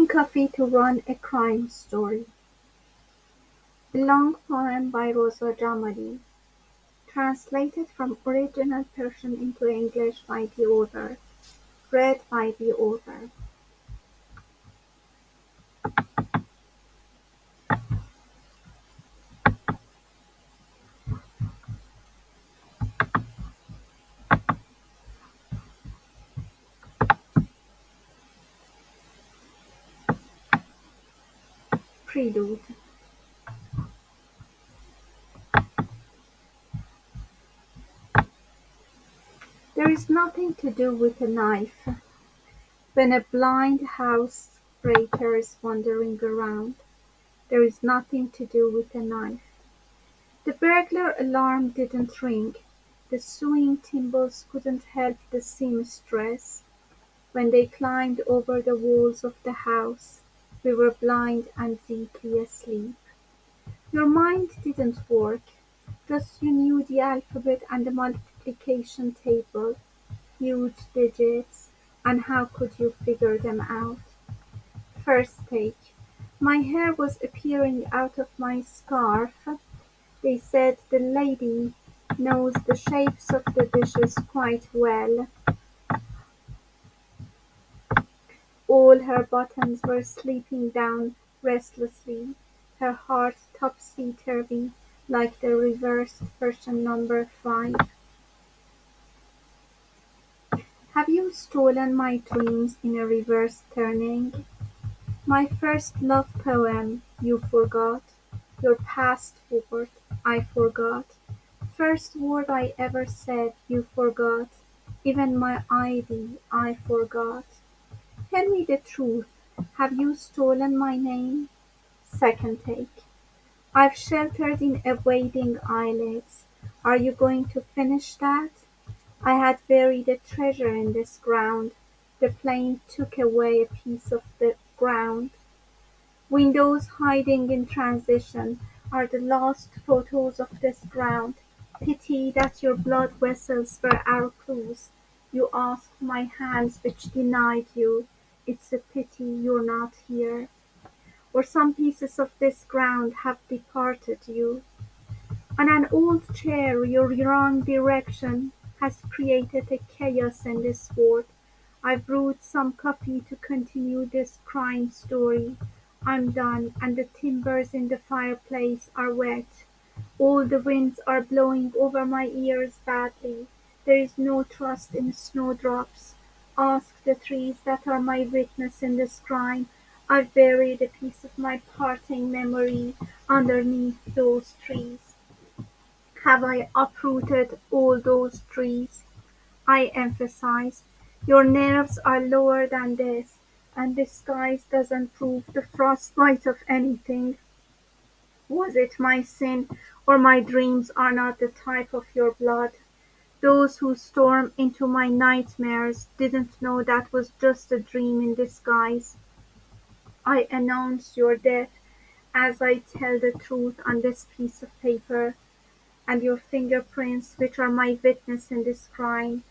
Using coffee to run a crime story. A long poem by Rosa Jamali, translated from original Persian into English by the author. Read by the author. Prelude. There is nothing to do with a knife when a blind housebreaker is wandering around. There is nothing to do with a knife. The burglar alarm didn't ring. The sewing timbers couldn't help the seamstress. When they climbed over the walls of the house, we were blind and deeply asleep. Your mind didn't work, just you knew the alphabet and the multiplication table, huge digits, and how could you figure them out? First take. My hair was appearing out of my scarf. They said the lady knows the shapes of the dishes quite well. All her buttons were slipping down restlessly, her heart topsy-turvy like the reversed version number 5. Have you stolen my dreams in a reverse turning? My first love poem, you forgot. Your passport, I forgot. First word I ever said, you forgot. Even my ID, I forgot. Tell me the truth, have you stolen my name? Second take. I've sheltered in awaiting eyelids. Are you going to finish that? I had buried a treasure in this ground. The plane took away a piece of the ground. Windows hiding in transition are the lost photos of this ground. Pity that your blood vessels were our clues. You asked my hands which denied you. It's a pity you're not here. Or some pieces of this ground have departed you. On an old chair your wrong direction has created a chaos in this world. I've brewed some coffee to continue this crime story. I'm done, and the timbers in the fireplace are wet. All the winds are blowing over my ears badly. There is no trust in snowdrops. Ask the trees that are my witness in this crime. I've buried a piece of my parting memory underneath those trees. Have I uprooted all those trees? I emphasized. Your nerves are lower than this, and disguise doesn't prove the frostbite of anything. Was it my sin, or my dreams are not the type of your blood? Those who storm into my nightmares didn't know that was just a dream in disguise. I announce your death as I tell the truth on this piece of paper, and your fingerprints, which are my witness in this crime.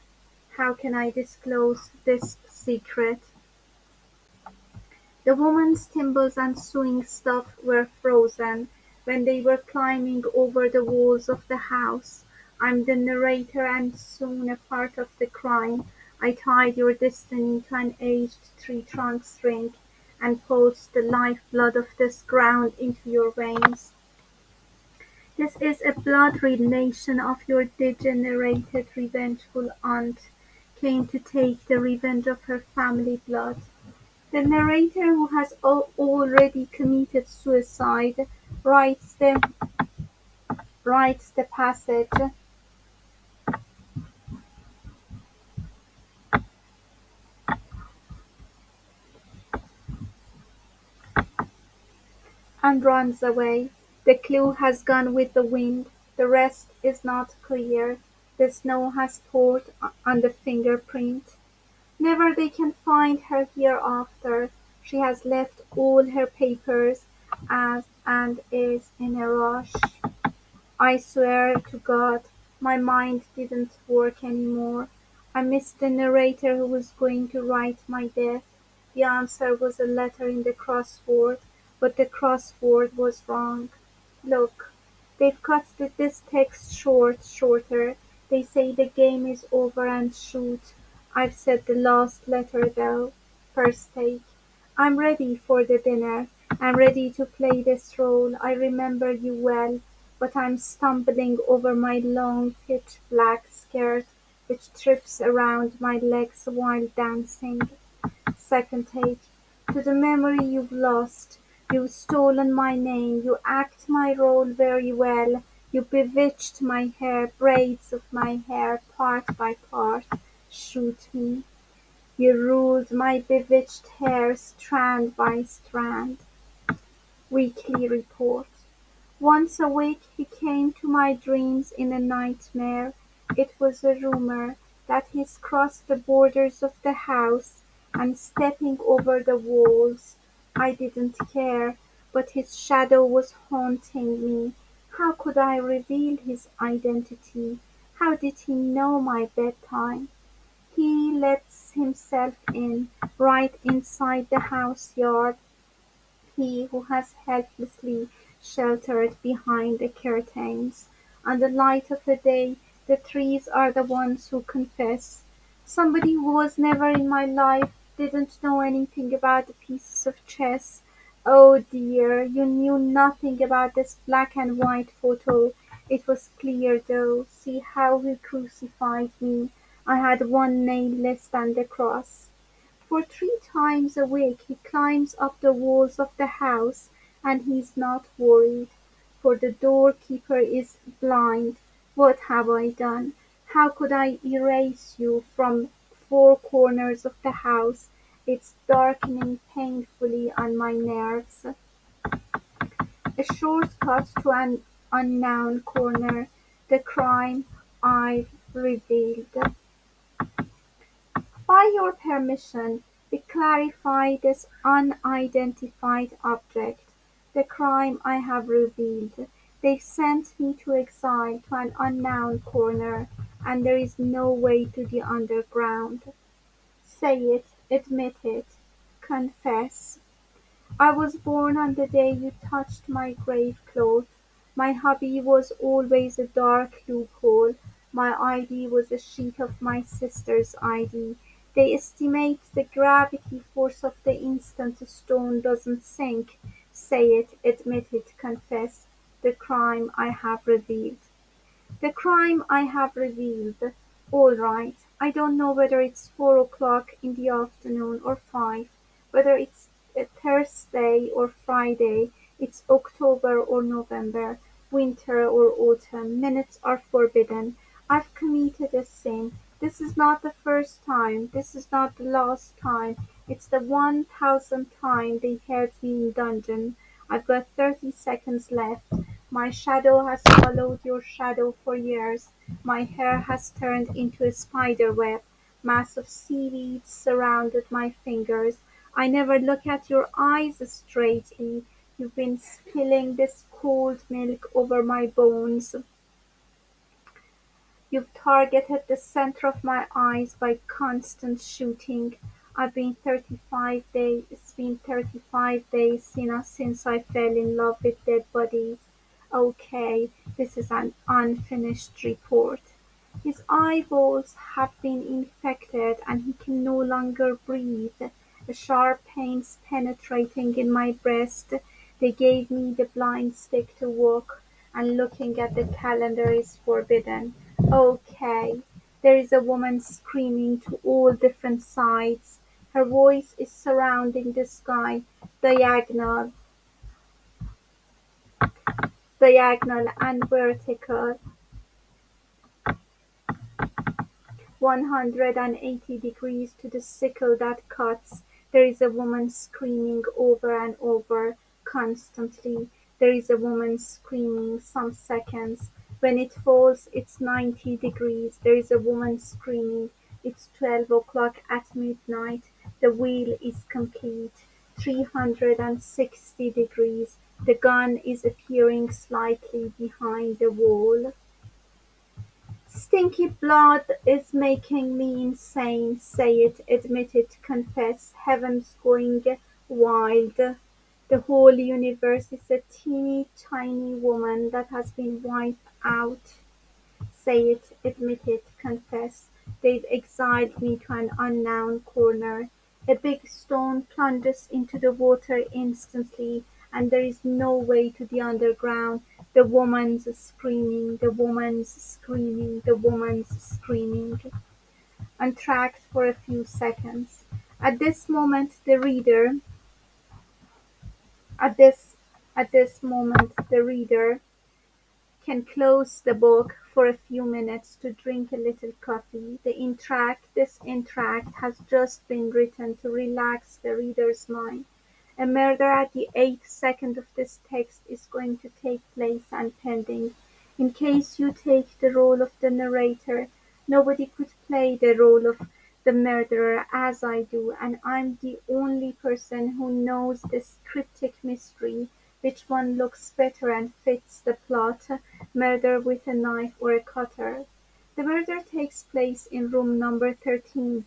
How can I disclose this secret? The woman's thimbles and sewing stuff were frozen when they were climbing over the walls of the house. I'm the narrator and soon a part of the crime. I tied your destiny to an aged tree-trunk string and pulsed the life-blood of this ground into your veins. This is a blood relation of your degenerated, revengeful aunt came to take the revenge of her family blood. The narrator, who has already committed suicide, writes the passage and runs away. The clue has gone with the wind. The rest is not clear. The snow has poured on the fingerprint. Never they can find her hereafter. She has left all her papers and is in a rush. I swear to God, my mind didn't work anymore. I missed the narrator who was going to write my death. The answer was a letter in the crossword, but the crossword was wrong. Look, they've cut this text shorter. They say the game is over and shoot. I've said the last letter though. First take. I'm ready for the dinner. I'm ready to play this role. I remember you well, but I'm stumbling over my long pitch black skirt which trips around my legs while dancing. Second take. To the memory you've lost. You've stolen my name. You act my role very well. You bewitched my hair, braids of my hair, part by part. Shoot me. You ruled my bewitched hair strand by strand. Weekly report. Once a week he came to my dreams in a nightmare. It was a rumor that he's crossed the borders of the house and stepping over the walls. I didn't care, but his shadow was haunting me. How could I reveal his identity? How did he know my bedtime? He lets himself in, right inside the house yard, he who has helplessly sheltered behind the curtains. On the light of the day, the trees are the ones who confess. Somebody who was never in my life, didn't know anything about the pieces of chess. Oh dear, you knew nothing about this black and white photo. It was clear though. See how he crucified me. I had one nail less than the cross. For 3 times a week he climbs up the walls of the house, and he's not worried, for the doorkeeper is blind. What have I done? How could I erase you from 4 corners of the house? It's darkening painfully on my nerves. A short-cut to an unknown corner. The crime I've revealed. By your permission, we clarify this unidentified object, the crime I have revealed. They sent me to exile to an unknown corner, and there is no way to the underground. Say it, admit it, confess. I was born on the day you touched my grave-cloth. My hobby was always a dark loophole. My ID was a sheet of my sister's ID. They estimate the gravity force of the instant a stone doesn't sink. Say it, admit it, confess. The crime I have revealed. The crime I have revealed. All right. I don't know whether it's 4 o'clock in the afternoon or 5, whether it's a Thursday or Friday, it's October or November, winter or autumn. Minutes are forbidden. I've committed a sin. This is not the first time. This is not the last time. It's the 1,000th time they held me in dungeon. I've got 30 seconds left. My shadow has followed your shadow for years. My hair has turned into a spider web. Mass of seaweed surrounded my fingers. I never look at your eyes straightly. You've been spilling this cold milk over my bones. You've targeted the center of my eyes by constant shooting. It's been 35 days since I fell in love with dead bodies. Okay, this is an unfinished report. His eyeballs have been infected and he can no longer breathe. The sharp pains penetrating in my breast. They gave me the blind stick to walk, and looking at the calendar is forbidden. Okay, there is a woman screaming to all different sides. Her voice is surrounding the sky, diagonal, diagonal and vertical. 180 degrees to the sickle that cuts. There is a woman screaming over and over, constantly. There is a woman screaming some seconds. When it falls, it's 90 degrees. There is a woman screaming. It's 12 o'clock at midnight. The wheel is complete. 360 degrees. The gun is appearing slightly behind the wall. Stinky blood is making me insane. Say it, admit it, confess. Heaven's going wild. The whole universe is a teeny tiny woman that has been wiped out. Say it, admit it, confess. They've exiled me to an unknown corner. A big stone plunges into the water instantly, and there is no way to the underground. The woman's screaming, the woman's screaming, the woman's screaming. Untracked for a few seconds. At this moment, the reader, at this, at this moment, the reader can close the book for a few minutes to drink a little coffee. This entr'acte has just been written to relax the reader's mind. A murder at the 8th second of this text is going to take place and pending. In case you take the role of the narrator, nobody could play the role of the murderer as I do, and I'm the only person who knows this cryptic mystery, which one looks better and fits the plot, murder with a knife or a cutter. The murder takes place in room number 13,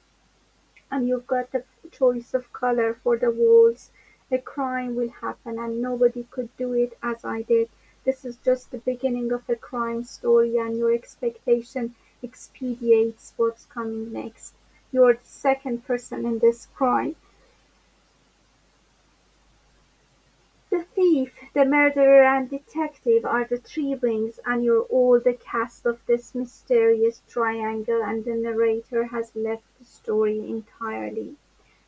and you've got the choice of color for the walls. A crime will happen, and nobody could do it as I did. This is just the beginning of a crime story, and your expectation expediates what's coming next. You're the second person in this crime. The thief, the murderer and detective are the three wings, and you're all the cast of this mysterious triangle, and the narrator has left the story entirely.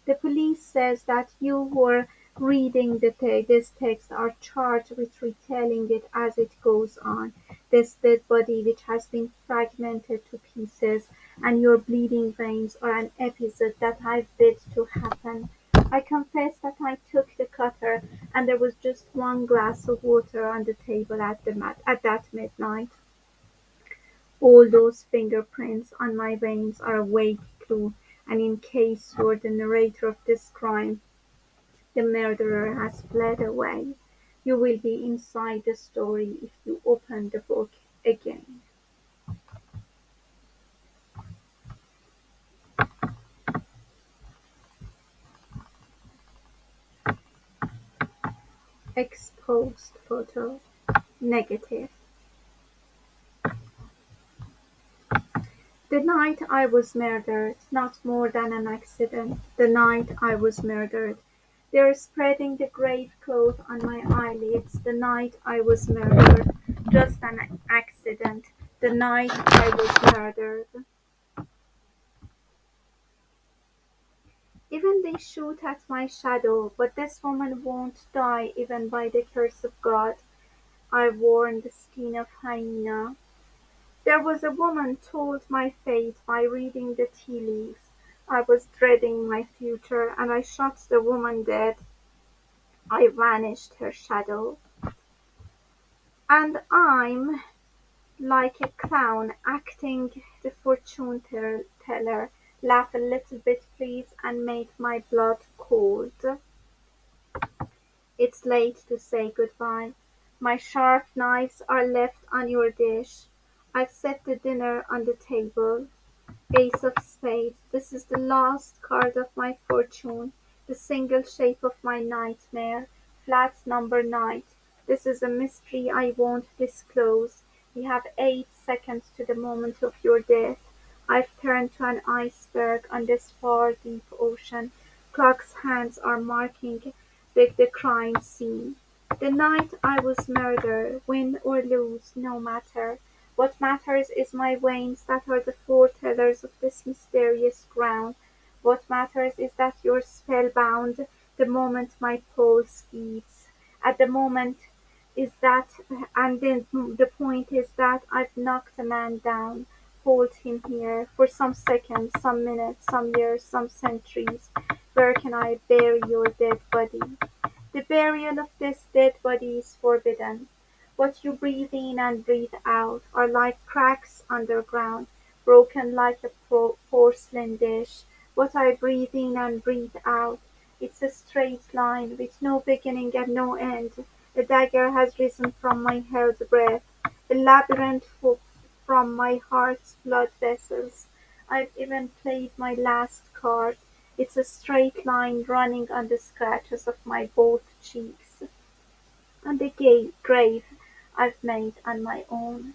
The police says that you who are reading this text are charged with retelling it as it goes on. This dead body which has been fragmented to pieces, and your bleeding veins are an episode that I bid to happen. I confess that I took the cutter, and there was just one glass of water on the table at that midnight. All those fingerprints on my veins are a vague clue, and in case you're the narrator of this crime, the murderer has fled away. You will be inside the story if you open the book again. Exposed photo. Negative. The night I was murdered, not more than an accident. The night I was murdered. They're spreading the grave cloth on my eyelids. The night I was murdered. Just an accident. The night I was murdered. Even they shoot at my shadow, but this woman won't die even by the curse of God. I've worn the skin of hyena. There was a woman told my fate by reading the tea leaves. I was dreading my future, and I shot the woman dead. I vanished her shadow. And I'm like a clown acting the fortune-teller. Laugh a little bit, please, and make my blood cold. It's late to say goodbye. My sharp knives are left on your dish. I've set the dinner on the table. Ace of spades. This is the last card of my fortune, the single shape of my nightmare. Flat number 9. This is a mystery I won't disclose. We have 8 seconds to the moment of your death. I've turned to an iceberg on this far deep ocean. Clock's hands are marking the crime scene. The night I was murdered, win or lose, no matter. What matters is my veins that are the foretellers of this mysterious ground. What matters is that you're spellbound the moment my pulse beats. At the moment is that, and then the point is that I've knocked a man down. Hold him here for some seconds, some minutes, some years, some centuries. Where can I bury your dead body? The burial of this dead body is forbidden. What you breathe in and breathe out are like cracks underground, broken like a porcelain dish. What I breathe in and breathe out, it's a straight line with no beginning and no end. A dagger has risen from my held breath. A labyrinth from my heart's blood vessels. I've even played my last card. It's a straight line running on the scratches of my both cheeks. And the grave I've made on my own.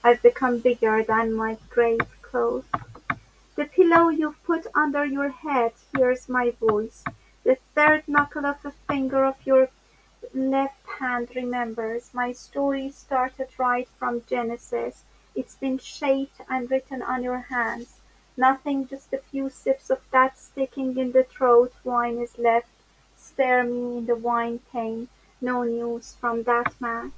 I've become bigger than my grave clothes. The pillow you've put under your head hears my voice. The third knuckle of a finger of your left hand remembers. My story started right from Genesis. It's been shaped and written on your hands. Nothing, just a few sips of that sticking in the throat wine is left. Stare me in the wine pane. No news from that man.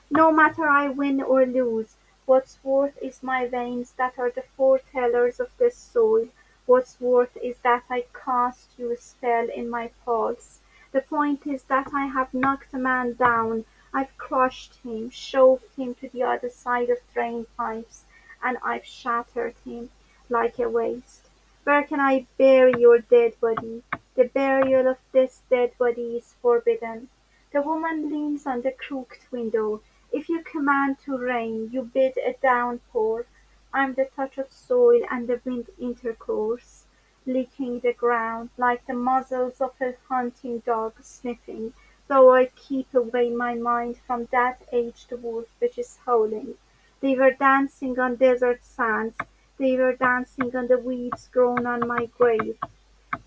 No matter I win or lose, what's worth is my veins that are the foretellers of this soil. What's worth is that I cast you a spell in my pulse. The point is that I have knocked a man down. I've crushed him, shoved him to the other side of drain pipes, and I've shattered him like a waste. Where can I bury your dead body? The burial of this dead body is forbidden. The woman leans on the crooked window. If you command to rain, you bid a downpour. I'm the touch of soil and the wind intercourse, licking the ground, like the muzzles of a hunting dog sniffing, though I keep away my mind from that aged wolf which is howling. They were dancing on desert sands, they were dancing on the weeds grown on my grave,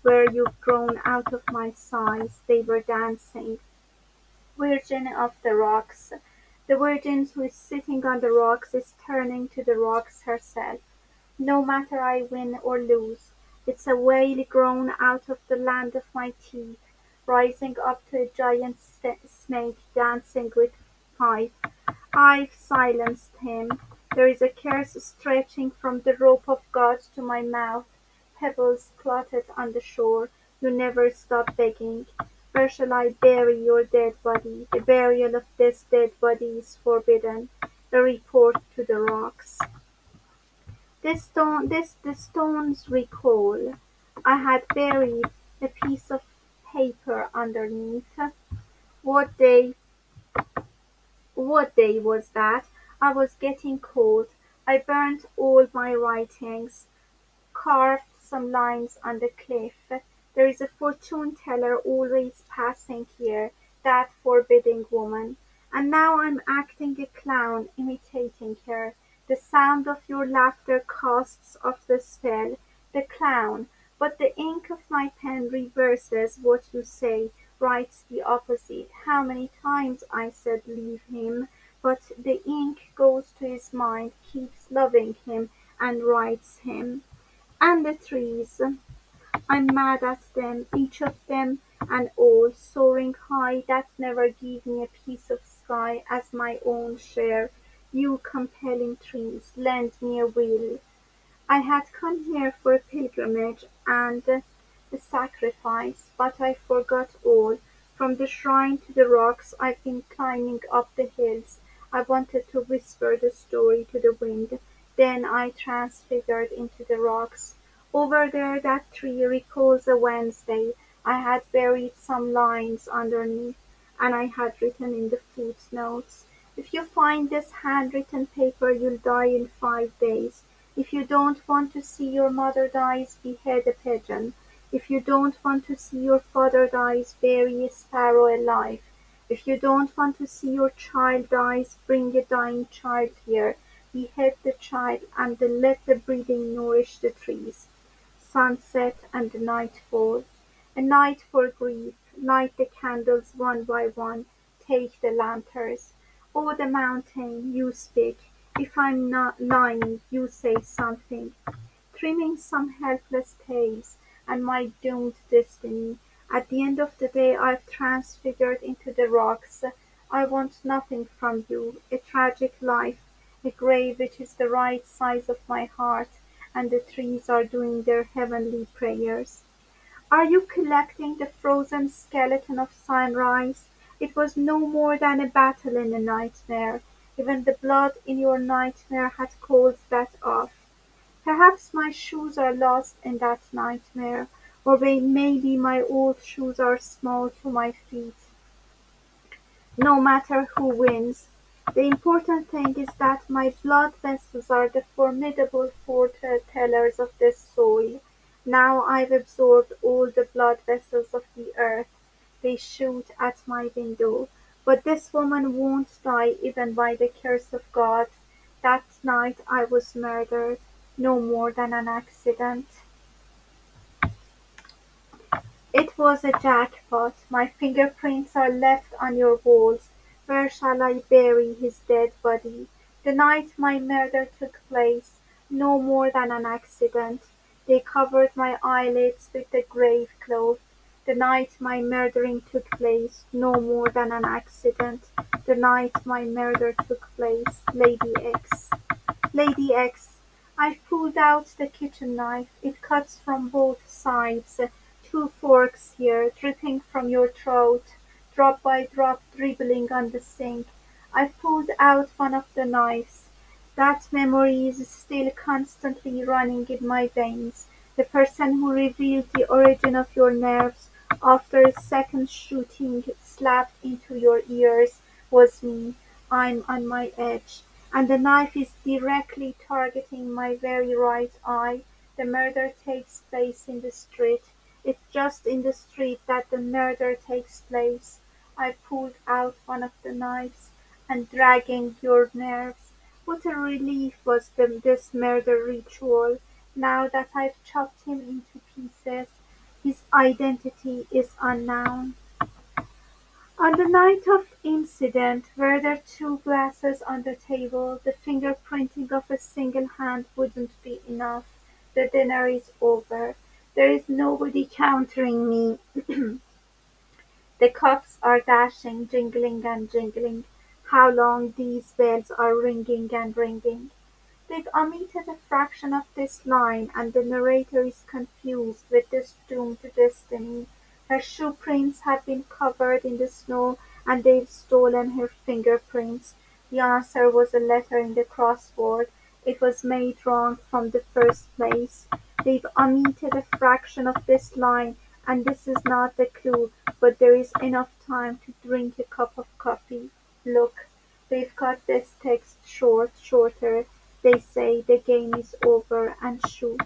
where you've grown out of my sighs, they were dancing. Virgin of the rocks. The virgin who is sitting on the rocks is turning to the rocks herself. No matter I win or lose, it's a whale grown out of the land of my teeth, rising up to a giant snake dancing with pipe. I've silenced him. There is a curse stretching from the rope of God to my mouth. Pebbles clotted on the shore. You never stop begging. Where shall I bury your dead body? The burial of this dead body is forbidden. A report to the rocks. The stones recall. I had buried a piece of paper underneath. What day what day was that? I was getting cold. I burnt all my writings, carved some lines on the cliff. There is a fortune teller always passing here, that forbidding woman. And now I'm acting a clown, imitating her. The sound of your laughter casts off the spell, the clown. But the ink of my pen reverses what you say, writes the opposite. How many times I said leave him, but the ink goes to his mind, keeps loving him, and writes him. And the trees, I'm mad at them, each of them and all, soaring high, that never give me a piece of sky as my own share. You compelling trees, lend me a will. I had come here for a pilgrimage and a sacrifice, but I forgot all. From the shrine to the rocks I've been climbing up the hills. I wanted to whisper the story to the wind. Then I transfigured into the rocks. Over there that tree recalls a Wednesday. I had buried some lines underneath, and I had written in the footnotes, "If you find this handwritten paper you'll die in 5 days. If you don't want to see your mother dies, behead a pigeon. If you don't want to see your father dies, bury a sparrow alive. If you don't want to see your child dies, bring a dying child here. Behead the child, and then let the breathing nourish the trees." Sunset and nightfall. A night for grief. Light the candles one by one. Take the lanterns. Oh, the mountain, you speak. If I'm not lying, you say something. Trimming some helpless tales, and my doomed destiny. At the end of the day I've transfigured into the rocks. I want nothing from you, a tragic life, a grave which is the right size of my heart, and the trees are doing their heavenly prayers. Are you collecting the frozen skeleton of sunrise? It was no more than a battle in a nightmare. Even the blood in your nightmare had called that off. Perhaps my shoes are lost in that nightmare, or maybe my old shoes are small to my feet. No matter who wins, The important thing is that my blood vessels are the formidable foretellers of this soil. Now I've absorbed all the blood vessels of the earth. They shoot at my window. But this woman won't die even by the curse of God. That night I was murdered, no more than an accident. It was a jackpot. My fingerprints are left on your walls. Where shall I bury his dead body? The night my murder took place, no more than an accident. They covered my eyelids with the grave cloth. The night my murdering took place, no more than an accident. The night my murder took place, Lady X. Lady X. I pulled out the kitchen knife. It cuts from both sides. Two forks here, dripping from your throat, drop by drop dribbling on the sink. I pulled out one of the knives. That memory is still constantly running in my veins. The person who revealed the origin of your nerves after a second shooting slapped into your ears was me. I'm on my edge. And the knife is directly targeting my very right eye. The murder takes place in the street. It's just in the street that the murder takes place. I pulled out one of the knives and dragging your nerves. What a relief was this murder ritual. Now that I've chopped him into pieces, his identity is unknown. On the night of incident, were there two glasses on the table, the fingerprinting of a single hand wouldn't be enough. The dinner is over. There is nobody countering me. The cups are dashing, jingling and jingling. How long these bells are ringing and ringing. They've omitted a fraction of this line, and the narrator is confused with this doomed destiny. Her shoe prints have been covered in the snow, and they've stolen her fingerprints. The answer was a letter in the crossword. It was made wrong from the first place. They've omitted a fraction of this line, and this is not the clue, but there is enough time to drink a cup of coffee. Look, they've cut this text shorter. They say the game is over and shoot.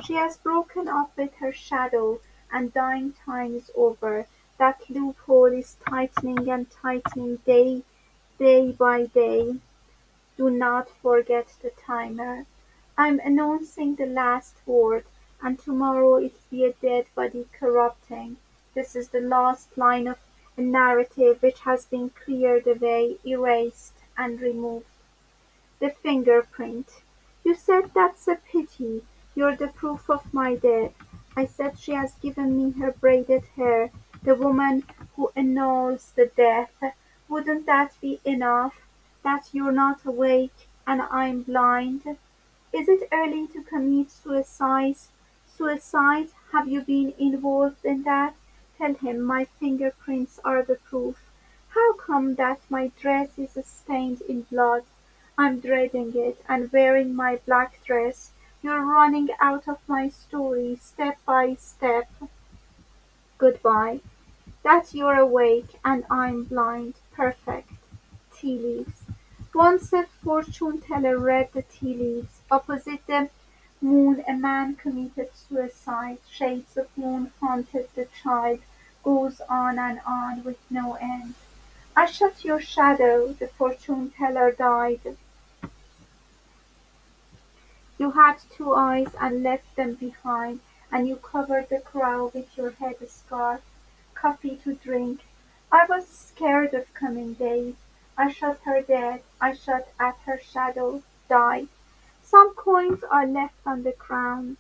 She has broken up with her shadow, and dying time is over. That loophole is tightening and tightening day by day. Do not forget the timer. I'm announcing the last word, and tomorrow it'll be a dead body corrupting. This is the last line of a narrative which has been cleared away, erased, and removed. The fingerprint. You said that's a pity. You're the proof of my death. I said she has given me her braided hair, the woman who annuls the death. Wouldn't that be enough? That you're not awake and I'm blind? Is it early to commit suicide? Suicide? Have you been involved in that? Tell him my fingerprints are the proof. How come that my dress is stained in blood? I'm dreading it, and wearing my black dress. You're running out of my story, step by step. Goodbye. That you're awake, and I'm blind. Perfect. Tea leaves. Once a fortune teller read the tea leaves. Opposite the moon a man committed suicide. Shades of moon haunted the child. Goes on and on with no end. I shot your shadow. The fortune teller died. You had two eyes and left them behind, and you covered the crow with your head scarf. Coffee to drink. I was scared of coming days. I shot her dead. I shot at her shadow. Died. Some coins are left on the ground.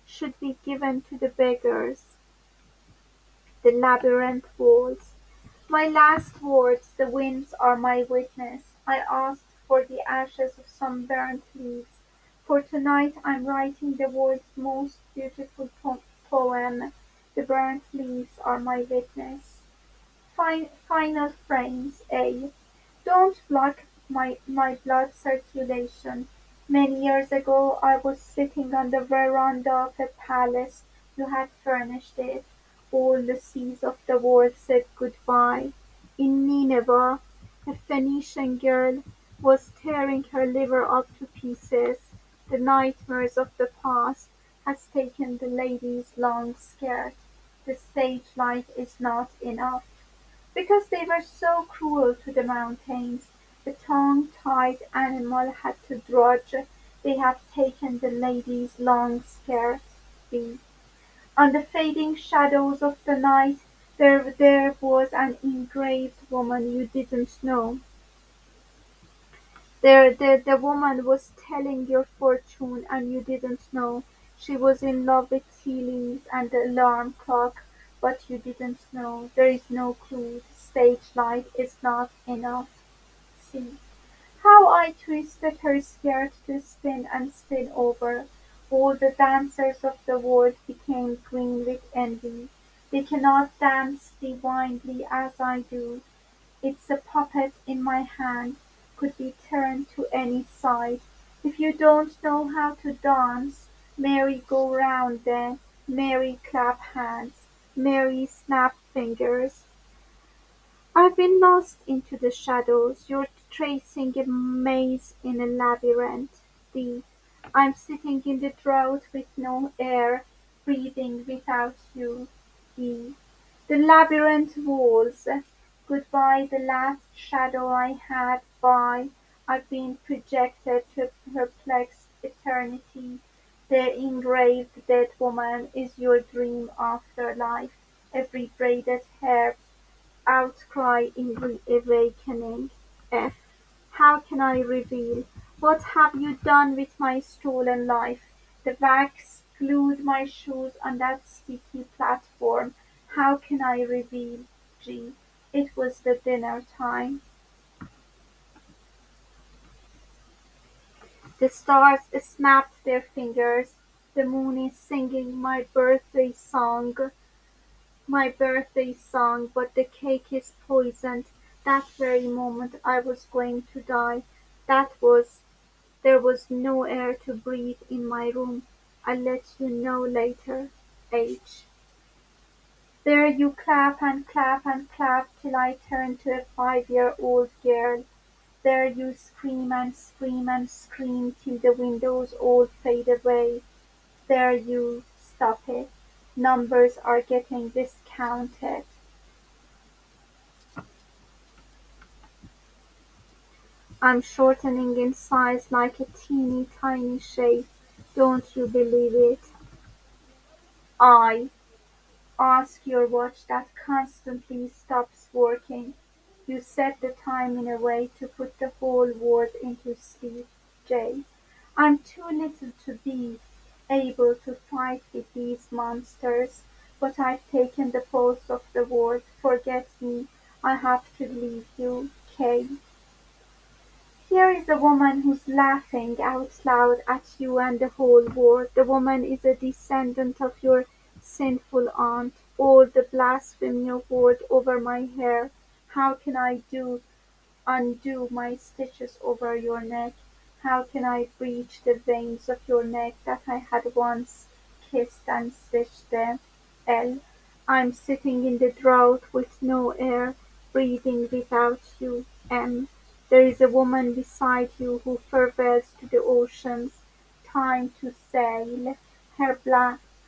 Should be given to the beggars. The labyrinth walls. My last words, the winds are my witness. I asked for the ashes of some burnt leaves. For tonight I'm writing the world's most beautiful poem. The burnt leaves are my witness. Final frames. A. Don't block my blood circulation. Many years ago I was sitting on the veranda of a palace. You had furnished it. All the seas of the world said goodbye. In Nineveh, A Phoenician girl was tearing her liver up to pieces. The nightmares of the past has taken the lady's long skirt. The stage light is not enough. Because they were so cruel to the mountains, the tongue-tied animal had to drudge. They have taken the lady's long skirt. B. On the fading shadows of the night there was an engraved woman you didn't know. The woman was telling your fortune and you didn't know. She was in love with ceilings and the alarm clock, but you didn't know. There is no clue. The stage light is not enough. See how I twisted her skirt to spin and spin over. All the dancers of the world became green with envy. They cannot dance divinely as I do. It's a puppet in my hand, could be turned to any side. If you don't know how to dance, Mary go round then, Mary clap hands, Mary snap fingers. I've been lost into the shadows, you're tracing a maze in a labyrinth. D. I'm sitting in the drought with no air, breathing without you. E. The labyrinth walls. Goodbye the last shadow I had by. I've been projected to perplexed eternity. The engraved dead woman is your dream after life. Every braided hair outcry in reawakening. F. How can I reveal? What have you done with my stolen life? The wax glued my shoes on that sticky platform. How can I reveal? G. It was the dinner time. The stars snapped their fingers. The moon is singing my birthday song, but the cake is poisoned. That very moment I was going to die. There was no air to breathe in my room. I'll let you know later. H. There you clap and clap and clap till I turn to a 5-year-old girl. There you scream and scream and scream till the windows all fade away. There you stop it. Numbers are getting discounted. I'm shortening in size like a teeny tiny shape. Don't you believe it? I ask your watch that constantly stops working. You set the time in a way to put the whole world into sleep. J. I'm too little to be able to fight with these monsters, but I've taken the pulse of the world. Forget me. I have to leave you. K. Here is a woman who's laughing out loud at you and the whole world. The woman is a descendant of your sinful aunt. All the blasphemy of word over my hair. How can I undo my stitches over your neck? How can I breach the veins of your neck that I had once kissed and stitched them? L. I'm sitting in the drought with no air, breathing without you. M. There is a woman beside you who farewells to the oceans. Time to sail. Her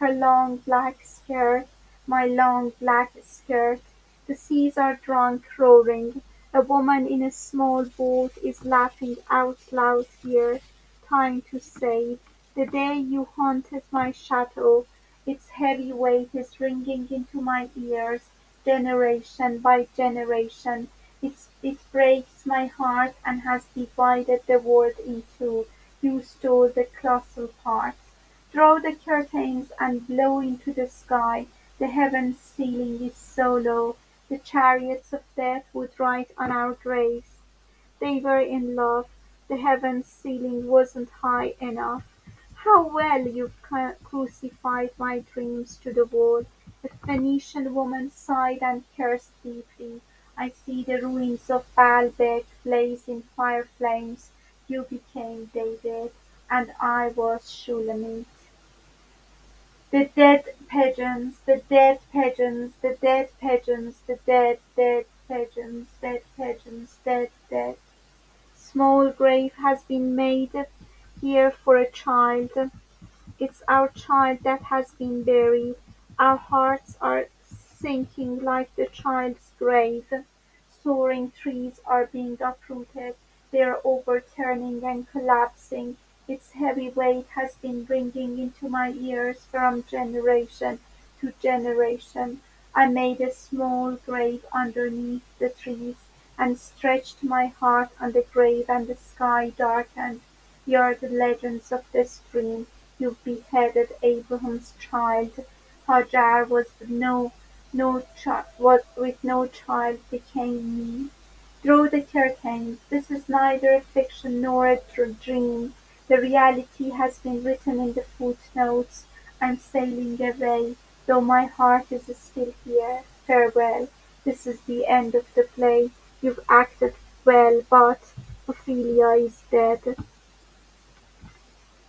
long black skirt, my long black skirt. The seas are drunk, roaring. A woman in a small boat is laughing out loud here. Time to say, the day you haunted my chateau, its heavy weight is ringing into my ears, generation by generation. It breaks my heart and has divided the world in two. You stole the colossal part. Draw the curtains and blow into the sky. The heaven's ceiling is so low. The chariots of death would write on our graves. They were in love. The heaven's ceiling wasn't high enough. How well you've crucified my dreams to the wall. The Phoenician woman sighed and cursed deeply. I see the ruins of Baalbek blaze in fire flames. You became David, and I was Shulamit. The dead pigeons, the dead pigeons, the dead pigeons, the dead, dead, pigeons, dead, dead. Small grave has been made here for a child. It's our child that has been buried. Our hearts are sinking like the child's grave. Soaring trees are being uprooted. They are overturning and collapsing. Its heavy weight has been ringing into my ears from generation to generation. I made a small grave underneath the trees and stretched my heart on the grave, and the sky darkened. You are the legends of this dream. You beheaded Abraham's child. Hajar was with no child became me. Draw the curtains. This is neither a fiction nor a dream. The reality has been written in the footnotes. I'm sailing away, though my heart is still here. Farewell. This is the end of the play. You've acted well, but Ophelia is dead.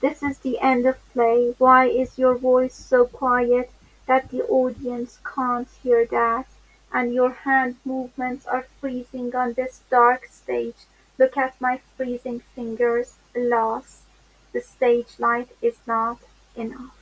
This is the end of play. Why is your voice so quiet that the audience can't hear that? And your hand movements are freezing on this dark stage. Look at my freezing fingers. Alas, the stage light is not enough.